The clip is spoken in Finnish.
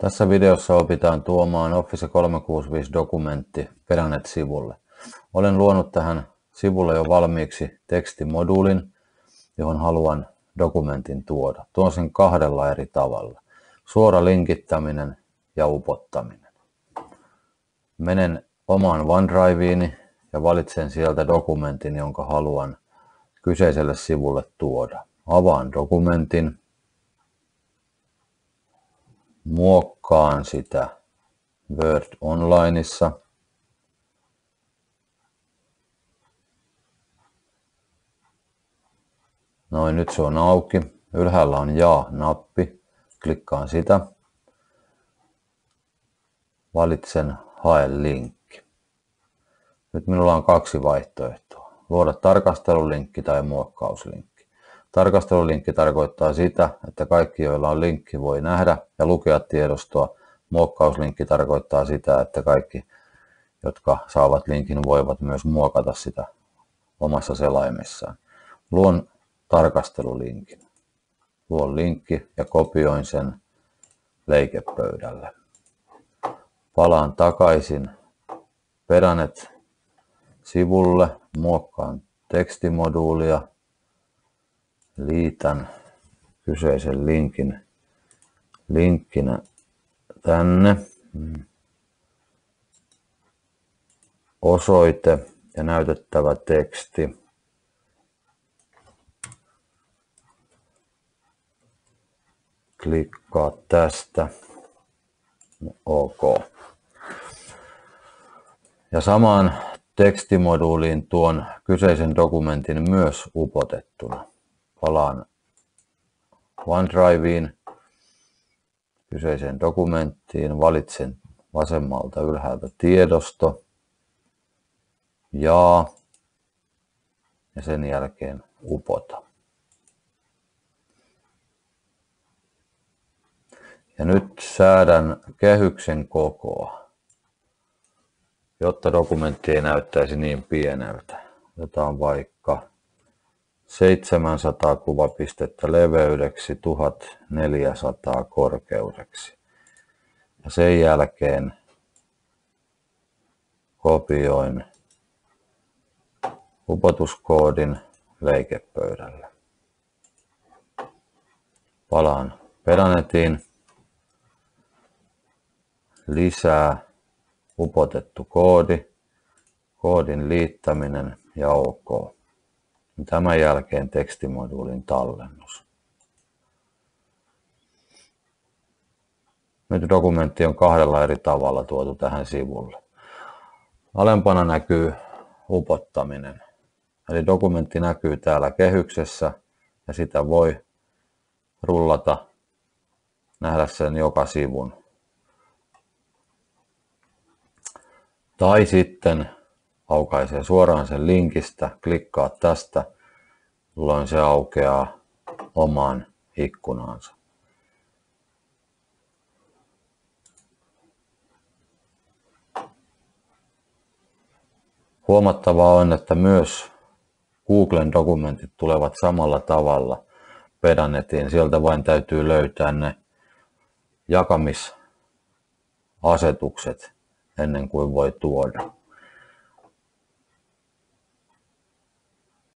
Tässä videossa opitaan tuomaan Office 365 dokumentti Pedanet-sivulle. Olen luonut tähän sivulle jo valmiiksi tekstimoduulin, johon haluan dokumentin tuoda. Tuon sen kahdella eri tavalla. Suora linkittäminen ja upottaminen. Menen omaan OneDriveeni ja valitsen sieltä dokumentin, jonka haluan kyseiselle sivulle tuoda. Avaan dokumentin. Muokkaan sitä Word Onlineissa. Noin, nyt se on auki. Ylhäällä on Ja-nappi. Klikkaan sitä. Valitsen Hae linkki. Nyt minulla on kaksi vaihtoehtoa. Luoda tarkastelulinkki tai muokkauslinkki. Tarkastelulinkki tarkoittaa sitä, että kaikki, joilla on linkki, voi nähdä ja lukea tiedostoa. Muokkauslinkki tarkoittaa sitä, että kaikki, jotka saavat linkin, voivat myös muokata sitä omassa selaimessaan. Luon tarkastelulinkin. Luon linkki ja kopioin sen leikepöydälle. Palaan takaisin Pedanet-sivulle, muokkaan tekstimoduulia. Liitän kyseisen linkin linkkinä tänne. Osoite ja näytettävä teksti. Klikkaa tästä. OK. Ja samaan tekstimoduuliin tuon kyseisen dokumentin myös upotettuna. Palaan OneDriveen, kyseiseen dokumenttiin, valitsen vasemmalta ylhäältä tiedosto, ja sen jälkeen upota. Ja nyt säädän kehyksen kokoa, jotta dokumentti ei näyttäisi niin pieneltä. Otetaan vaikka 700 kuvapistettä leveydeksi, 1400 korkeudeksi. Ja sen jälkeen kopioin upotuskoodin leikepöydälle. Palaan Pedanetiin. Lisää upotettu koodi, koodin liittäminen ja OK. Tämän jälkeen tekstimoduulin tallennus. Nyt dokumentti on kahdella eri tavalla tuotu tähän sivulle. Alempana näkyy upottaminen. Eli dokumentti näkyy täällä kehyksessä ja sitä voi rullata, nähdä sen joka sivun. Tai sitten aukaisee suoraan sen linkistä, klikkaa tästä, jolloin se aukeaa omaan ikkunaansa. Huomattavaa on, että myös Googlen dokumentit tulevat samalla tavalla Pedanetiin. Sieltä vain täytyy löytää ne jakamisasetukset ennen kuin voi tuoda.